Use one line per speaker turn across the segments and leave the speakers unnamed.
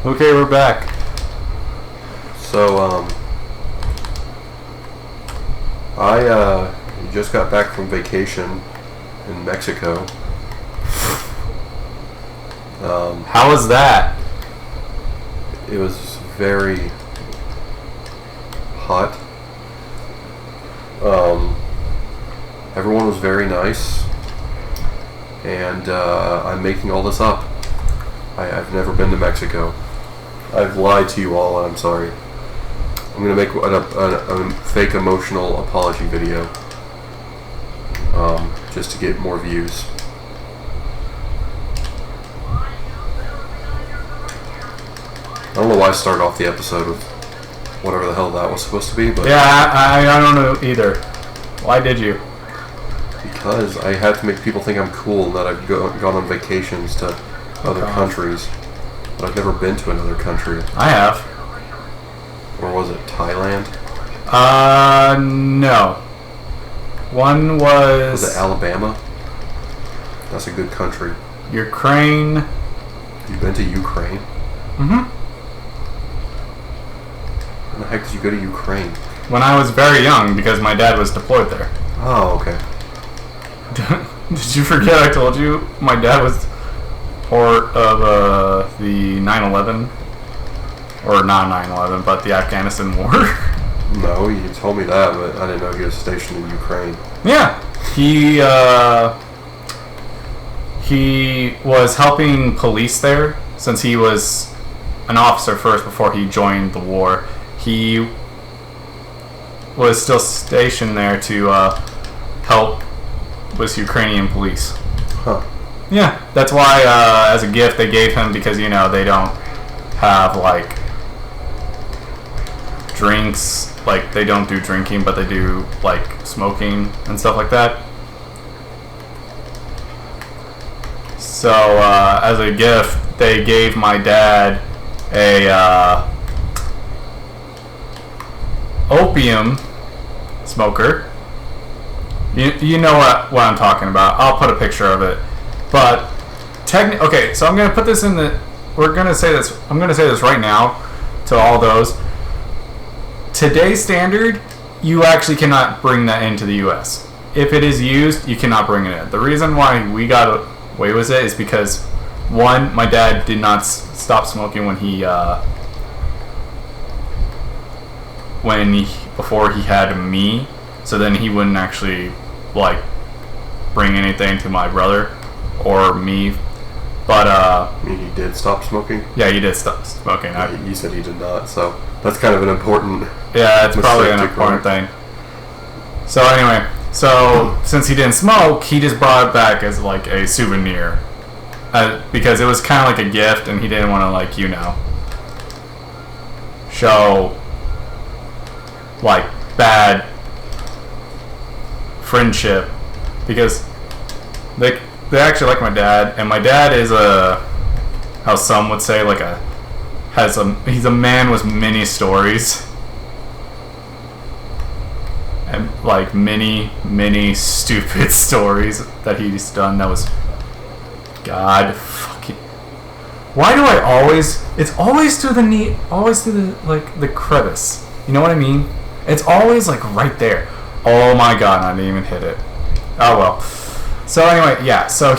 Okay, we're back.
So, I just got back from vacation in Mexico.
How was that?
It was very hot. Everyone was very nice, and I'm making all this up. I've never been to Mexico. I've lied to you all, and I'm sorry. I'm gonna make a fake emotional apology video, just to get more views. I don't know why I started off the episode with whatever the hell that was supposed to be, but
Yeah, I don't know either. Why did you?
because I had to make people think I'm cool and that I've gone on vacations to other countries, but I've never been to another country.
I have.
Or was it Thailand?
No. One was...
Was it Alabama? That's a good country.
Ukraine.
You've been to Ukraine?
Mm-hmm.
When the heck did you go to Ukraine?
When I was very young, because my dad was deployed there.
Oh, okay.
Did you forget I told you my dad was part of the 9/11? Or not 9/11, but the Afghanistan war?
No, you told me that, but I didn't know he was stationed in Ukraine.
Yeah. He was helping police there since he was an officer first before he joined the war. He was still stationed there to help with Ukrainian police.
Huh.
Yeah, that's why as a gift they gave him, because they don't have like drinks, like they don't do drinking, but they do like smoking and stuff like that. So as a gift they gave my dad a opium smoker. You know what I'm talking about. I'll put a picture of it. But okay, so I'm gonna put this in the. I'm gonna say this right now to all those. Today's standard, you actually cannot bring that into the U.S. If it is used, you cannot bring it in. The reason why we got away with it is because, one, my dad did not stop smoking before he had me, so then he wouldn't actually like bring anything to my brother or me. But
He did stop smoking?
Yeah, he did stop smoking.
You said he did not, so that's kind of an important...
Yeah, it's probably an important thing. So anyway, since he didn't smoke, he just brought it back as like a souvenir. Because it was kind of like a gift, and he didn't want to show like bad friendship, because they actually like my dad, and my dad is how some would say he's a man with many stories, and like many stupid stories that he's done. That was God fucking. Why do I always? It's always through the knee, always through the crevice. You know what I mean? It's always like right there. Oh my God! I didn't even hit it. Oh well. So anyway, yeah. So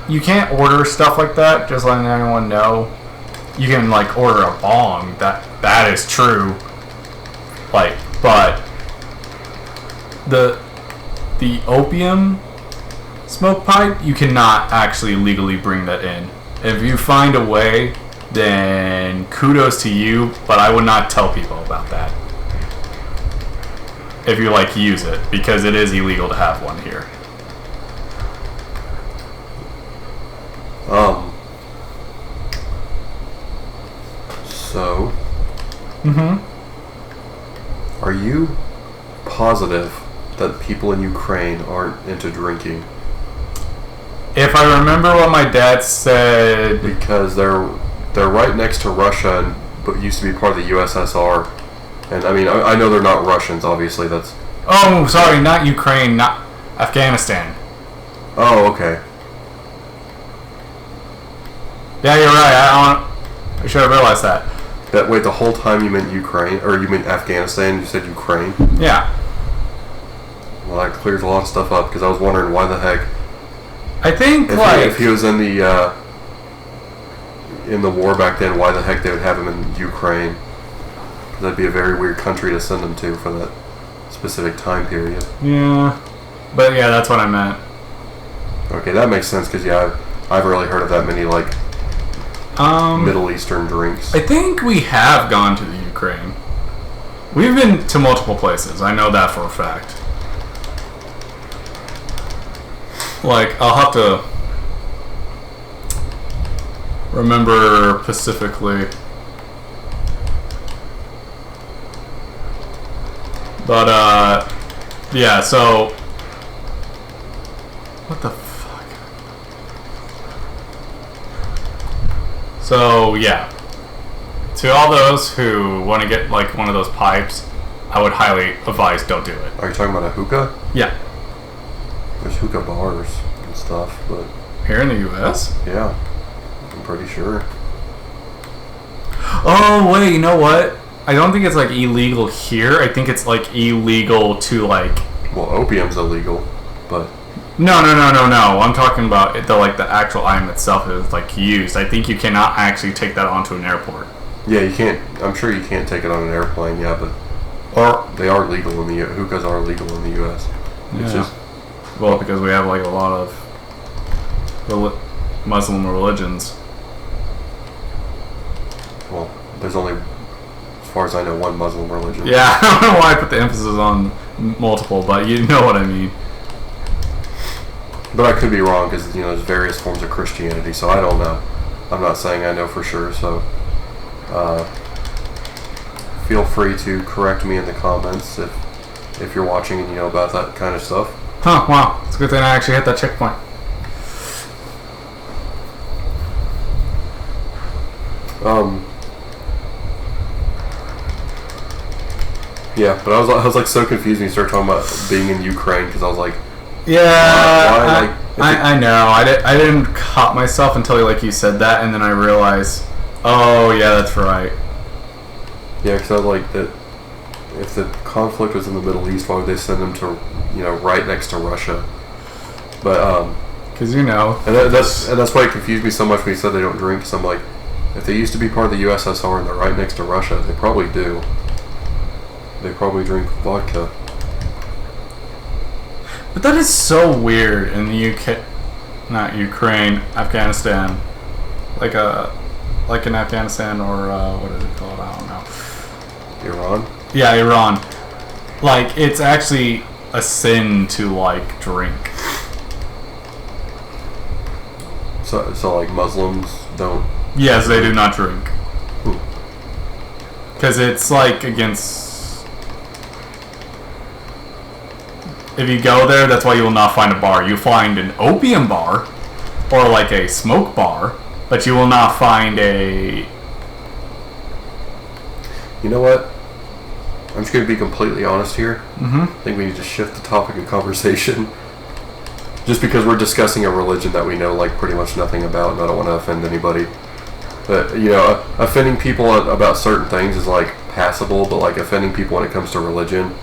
you can't order stuff like that. Just letting everyone know. You can order a bong. That is true. But the opium smoke pipe, you cannot actually legally bring that in. If you find a way, then kudos to you. But I would not tell people about that. If you use it, because it is illegal to have one here.
So. Are you positive that people in Ukraine aren't into drinking?
If I remember what my dad said,
because they're right next to Russia, but used to be part of the USSR. And I mean, I know they're not Russians, obviously. That's...
Oh, sorry, not Ukraine, not Afghanistan.
Oh, okay.
Yeah, you're right. We should have realized that.
Wait, the whole time you meant Ukraine, or you meant Afghanistan? You said Ukraine.
Yeah.
Well, that clears a lot of stuff up because I was wondering why the heck.
I think
if he was in the war back then, why the heck they would have him in Ukraine? That'd be a very weird country to send him to for that specific time period.
Yeah, but yeah, that's what I meant.
Okay, that makes sense because yeah, I've really heard of that many like Middle Eastern drinks.
I think we have gone to the Ukraine. We've been to multiple places. I know that for a fact. Like, I'll have to remember specifically. But, yeah, so... What the fuck? So, yeah. To all those who want to get, like, one of those pipes, I would highly advise don't do it.
Are you talking about a hookah?
Yeah.
There's hookah bars and stuff, but...
Here in the U.S.?
Yeah. I'm pretty sure.
Oh, wait, you know what? I don't think it's, like, illegal here. I think it's, like, illegal to, like...
Well, opium's illegal, but...
No. I'm talking about the actual item itself is, like, used. I think you cannot actually take that onto an airport.
Yeah, you can't... I'm sure you can't take it on an airplane, yeah, but...
Or...
They are legal in the... Hookahs are legal in the U.S. It's just...
Well, because we have, like, a lot of... Muslim religions.
Well, there's only... As far as I know, one Muslim religion.
Yeah, I don't know why I put the emphasis on multiple, but you know what I mean.
But I could be wrong because, you know, there's various forms of Christianity, so I don't know. I'm not saying I know for sure, so feel free to correct me in the comments if you're watching and you know about that kind of stuff.
Huh, wow. It's a good thing I actually hit that checkpoint.
Yeah, but I was like so confused when you started talking about being in Ukraine because I was like,
yeah, I know. I didn't caught myself until like you said that, and then I realized, oh yeah, that's right.
Yeah, because I was like that. If the conflict was in the Middle East, why would they send them to, you know, right next to Russia? But
because you know,
and that's why it confused me so much when you said they don't drink. So I'm like, if they used to be part of the USSR and they're right next to Russia, they probably do. They probably drink vodka.
But that is so weird in the UK, not Ukraine, Afghanistan, like in Afghanistan or what is it called? I don't know.
Iran?
Yeah, Iran. Like, it's actually a sin to like drink.
So like Muslims don't.
Yes, they do not drink. Because it's like against. If you go there, that's why you will not find a bar. You find an opium bar, or like a smoke bar, but you will not find a...
You know what? I'm just going to be completely honest here.
Mm-hmm.
I think we need to shift the topic of conversation. Just because we're discussing a religion that we know like pretty much nothing about, and I don't want to offend anybody. But, you know, offending people about certain things is like passable, but like offending people when it comes to religion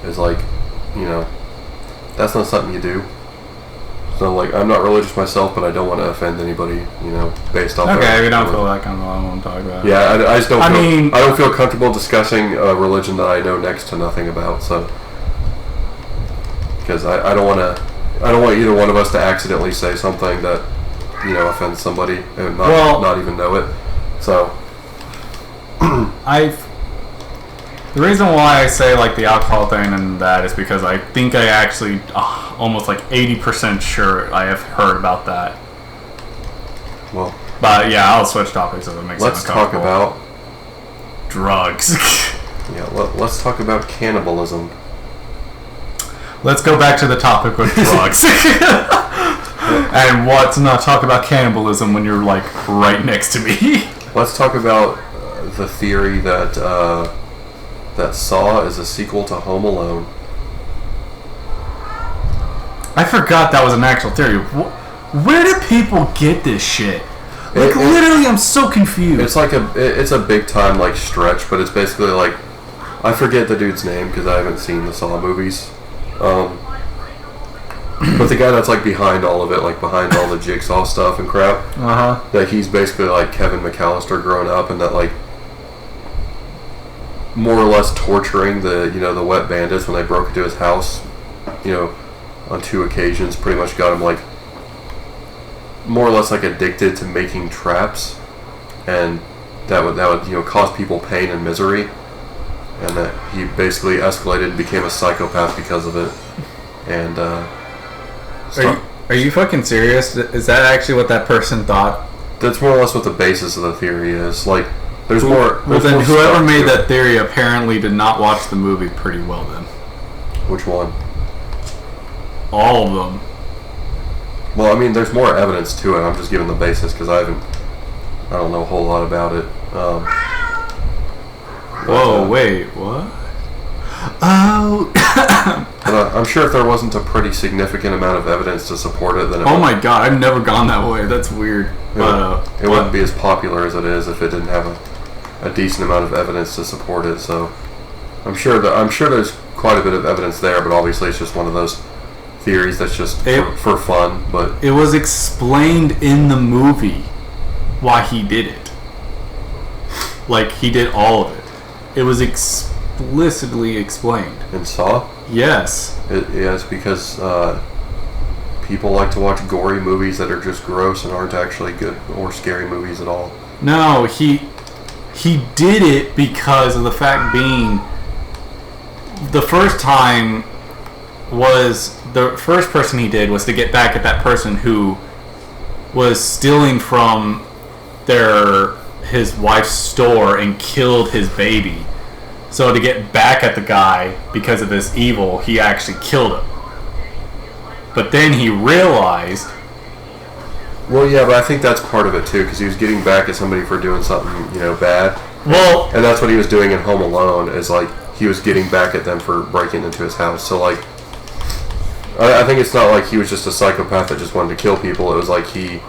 is like, you know... That's not something you do. So, like, I'm not religious myself, but I don't want to offend anybody, you know, based off.
Okay, we don't feel that comfortable. I won't talk about it.
Yeah, I just don't. I don't feel comfortable discussing a religion that I know next to nothing about. So, because I don't want to, I don't want either one of us to accidentally say something that, you know, offends somebody and not even know it. So,
the reason why I say like the alcohol thing and that is because I think I actually almost like 80% sure I have heard about that.
Well,
but yeah, I'll switch topics if it makes sense.
Let's talk about
drugs.
Yeah, let's talk about cannibalism.
Let's go back to the topic with drugs. And what to not talk about cannibalism when you're like right next to me.
Let's talk about the theory that that Saw is a sequel to Home Alone.
I forgot that was an actual theory. Where do people get this shit? Like, literally, I'm so confused.
It's like it's a big time like stretch, but it's basically like, I forget the dude's name because I haven't seen the Saw movies. But the guy that's like behind all of it, like behind all the Jigsaw stuff and crap, that he's basically like Kevin McAllister grown up, and that like more or less torturing the the wet bandits when they broke into his house, on 2 occasions, pretty much got him like more or less like addicted to making traps, and that would cause people pain and misery, and that he basically escalated and became a psychopath because of it, and.
Are you fucking serious? Is that actually what that person thought?
That's more or less what the basis of the theory is. Like, there's more.
Well, then whoever made that theory apparently did not watch the movie pretty well. Then.
Which one?
All of them.
Well, I mean, there's more evidence to it. I'm just giving the basis because I don't know a whole lot about it.
Whoa! Wait, what? Oh.
But I'm sure if there wasn't a pretty significant amount of evidence to support it, then
oh my god, I've never gone that way. That's weird.
It wouldn't be as popular as it is if it didn't have a decent amount of evidence to support it. So I'm sure there's quite a bit of evidence there, but obviously it's just one of those theories that's just for fun. But
it was explained in the movie why he did it. Like, he did all of it. It was explicitly explained.
In Saw?
Yes.
It's because people like to watch gory movies that are just gross and aren't actually good or scary movies at all.
No, he did it because of the fact being the first time was the first person he did was to get back at that person who was stealing from his wife's store and killed his baby. So to get back at the guy because of this evil, he actually killed him. But then he realized...
Well, yeah, but I think that's part of it, too, because he was getting back at somebody for doing something, bad.
Well...
And that's what he was doing in Home Alone, is, like, he was getting back at them for breaking into his house. So, like, I think it's not like he was just a psychopath that just wanted to kill people. It was like he...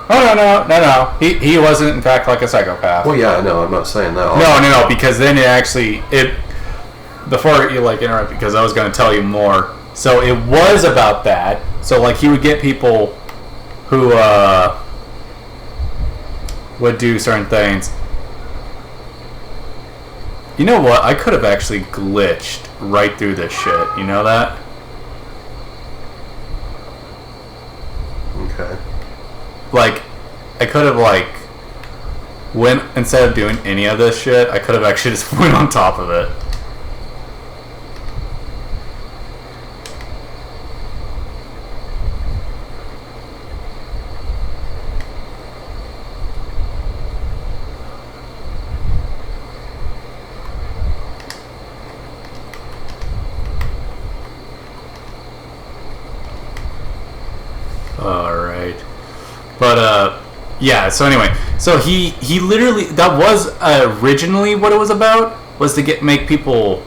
Oh, no. He wasn't, in fact, like a psychopath.
Well, yeah, I know. I'm not saying that.
No, because then before you, like, interrupt, because I was going to tell you more. So it was about that. So, like, he would get people who, would do certain things. You know what? I could have actually glitched right through this shit. You know that?
Okay.
Like, I could have, like, instead of doing any of this shit, I could have actually just went on top of it. Alright. But, yeah, so anyway. So he literally, that was originally what it was about, was to make people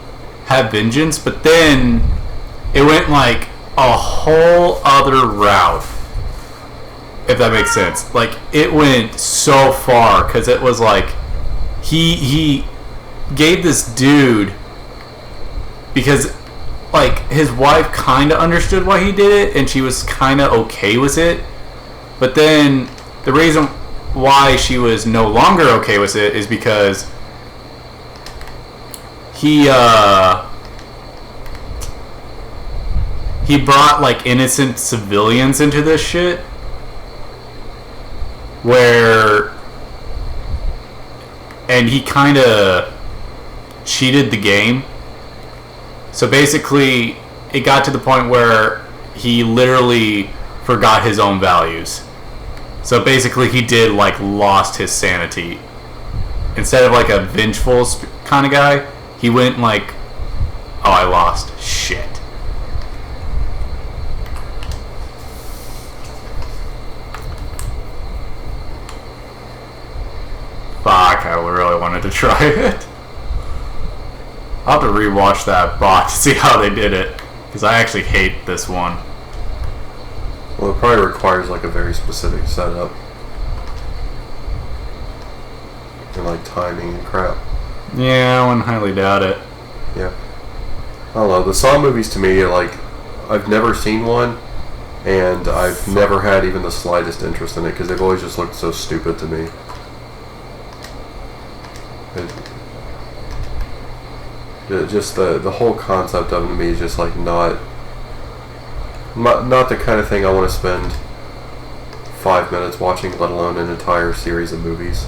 have vengeance, but then it went, like, a whole other route, if that makes sense. Like, it went so far, because it was, like, he gave this dude, because, like, his wife kind of understood why he did it, and she was kind of okay with it. But then the reason why she was no longer okay with it is because he brought, like, innocent civilians into this shit, and he kind of cheated the game. So basically, it got to the point where he literally forgot his own values. So basically, he did, like, lost his sanity. Instead of, like, a vengeful kind of guy, he went, like, oh, I lost. Shit. Fuck, I really wanted to try it. I'll have to rewatch that bot to see how they did it, because I actually hate this one.
Well, it probably requires, like, a very specific setup. and like timing and crap.
Yeah, I wouldn't highly doubt it.
Yeah. I don't know. The Saw movies to me, like, I've never seen one, and I've never had even the slightest interest in it because they've always just looked so stupid to me. Just the whole concept of them to me is just like not the kind of thing I want to spend 5 minutes watching, let alone an entire series of movies.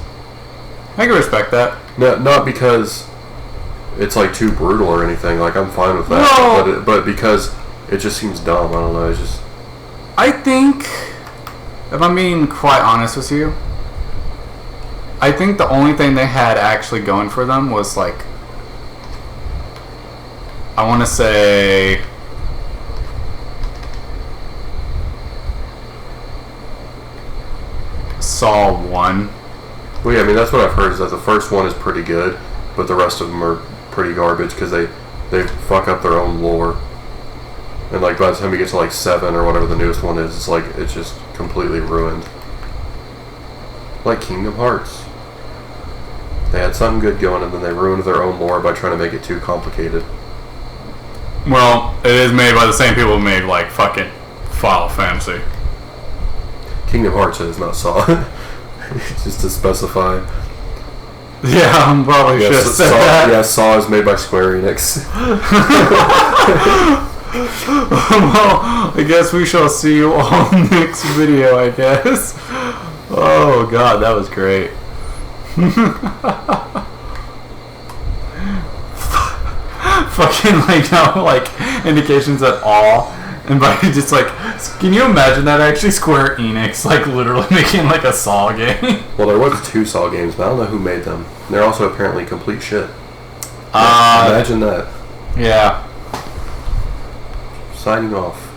I can respect that.
No, not because it's like too brutal or anything. Like I'm fine with that,
No.
but because it just seems dumb. I don't know. It's just.
I think, if I'm being quite honest with you, I think the only thing they had actually going for them was like, I want to say, Saw 1.
Well, yeah, I mean that's what I've heard is that the first one is pretty good, but the rest of them are pretty garbage because they fuck up their own lore. And like by the time you get to like 7 or whatever the newest one is, it's just completely ruined. Like Kingdom Hearts. They had something good going and then they ruined their own lore by trying to make it too complicated.
Well, it is made by the same people who made like fucking Final Fantasy.
Kingdom Hearts is not Saw. Just to specify.
Yeah, I'm probably should have said
Saw,
that.
yeah, Saw is made by Square Enix.
Well, I guess we shall see you all next video, I guess. Oh god, that was great. Fucking like no like indications at all. And by just like, can you imagine that actually Square Enix like literally making like a Saw game?
Well, there was 2 Saw games, but I don't know who made them. They're also apparently complete shit. Imagine that.
Yeah.
Signing off.